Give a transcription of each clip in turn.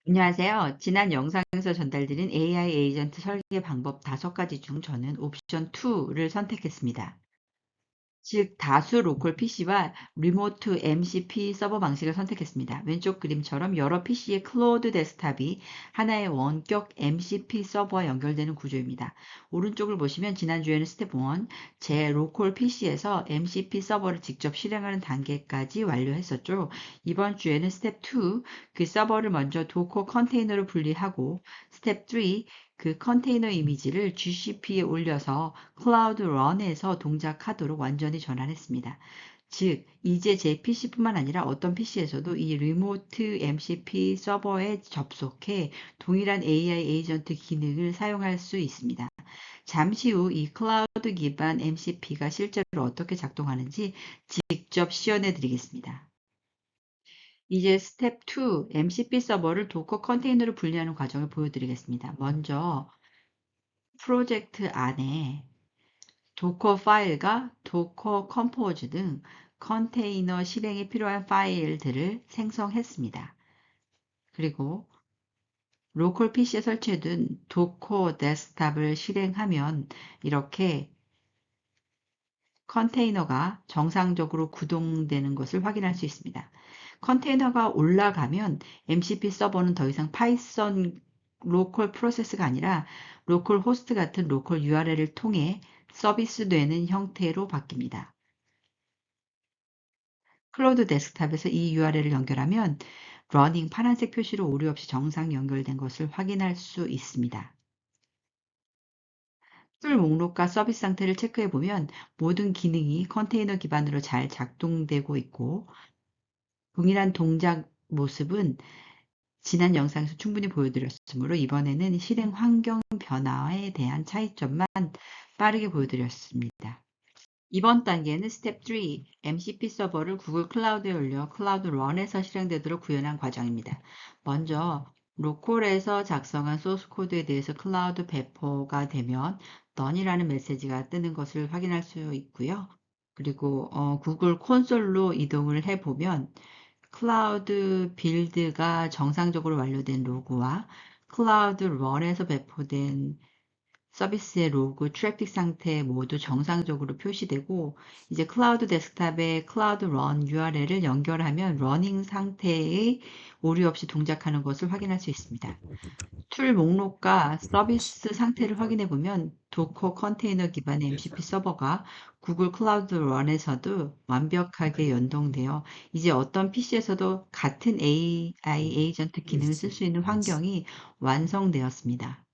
안녕하세요. 지난 영상에서 전달드린 AI 에이전트 설계 방법 5가지 중 저는 옵션 2를 선택했습니다. 즉 다수 로컬 PC와 리모트 MCP 서버 방식을 선택했습니다. 왼쪽 그림처럼 여러 PC의 클로우드 데스크탑이 하나의 원격 MCP 서버와 연결되는 구조입니다. 오른쪽을 보시면 지난주에는 스텝 1, 제 로컬 PC에서 MCP 서버를 직접 실행하는 단계까지 완료했었죠. 이번 주에는 스텝 2, 그 서버를 먼저 도커 컨테이너로 분리하고 스텝 3, 그 컨테이너 이미지를 GCP에 올려서 클라우드 런에서 동작하도록 완전히 전환했습니다. 즉, 이제 제 PC뿐만 아니라 어떤 PC에서도 이 리모트 MCP 서버에 접속해 동일한 AI 에이전트 기능을 사용할 수 있습니다. 잠시 후 이 클라우드 기반 MCP가 실제로 어떻게 작동하는지 직접 시연해 드리겠습니다. 이제 스텝 2, MCP 서버를 도커 컨테이너로 분리하는 과정을 보여드리겠습니다. 먼저 프로젝트 안에 도커 파일과 도커 컴포즈 등 컨테이너 실행에 필요한 파일들을 생성했습니다. 그리고 로컬 PC에 설치해둔 도커 데스크탑을 실행하면 이렇게 컨테이너가 정상적으로 구동되는 것을 확인할 수 있습니다. 컨테이너가 올라가면 MCP 서버는 더 이상 파이썬 로컬 프로세스가 아니라 로컬 호스트 같은 로컬 URL을 통해 서비스되는 형태로 바뀝니다. 클로우드 데스크탑에서 이 URL을 연결하면 러닝 파란색 표시로 오류 없이 정상 연결된 것을 확인할 수 있습니다. 툴 목록과 서비스 상태를 체크해 보면 모든 기능이 컨테이너 기반으로 잘 작동되고 있고 동일한 동작 모습은 지난 영상에서 충분히 보여드렸으므로 이번에는 실행 환경 변화에 대한 차이점만 빠르게 보여드렸습니다. 이번 단계는 스텝 3, MCP 서버를 구글 클라우드에 올려 클라우드 런에서 실행되도록 구현한 과정입니다. 먼저 로컬에서 작성한 소스 코드에 대해서 클라우드 배포가 되면 none이라는 메시지가 뜨는 것을 확인할 수 있고요. 그리고 구글 콘솔로 이동을 해보면 클라우드 빌드가 정상적으로 완료된 로그와 클라우드 런에서 배포된 서비스의 로그, 트래픽 상태 모두 정상적으로 표시되고 이제 클라우드 데스크탑에 클라우드 런 URL을 연결하면 러닝 상태의 오류 없이 동작하는 것을 확인할 수 있습니다. 툴 목록과 서비스 상태를 확인해 보면 도커 컨테이너 기반의 MCP 서버가 구글 클라우드 런에서도 완벽하게 연동되어 이제 어떤 PC에서도 같은 AI 에이전트 기능을 쓸 수 있는 환경이 완성되었습니다.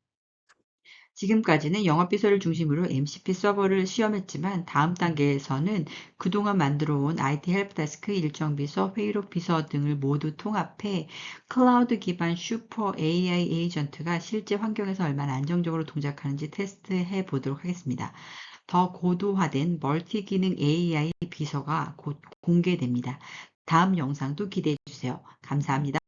지금까지는 영업비서를 중심으로 MCP 서버를 시험했지만 다음 단계에서는 그동안 만들어 온 IT 헬프데스크, 일정비서, 회의록 비서 등을 모두 통합해 클라우드 기반 슈퍼 AI 에이전트가 실제 환경에서 얼마나 안정적으로 동작하는지 테스트해 보도록 하겠습니다. 더 고도화된 멀티 기능 AI 비서가 곧 공개됩니다. 다음 영상도 기대해 주세요. 감사합니다.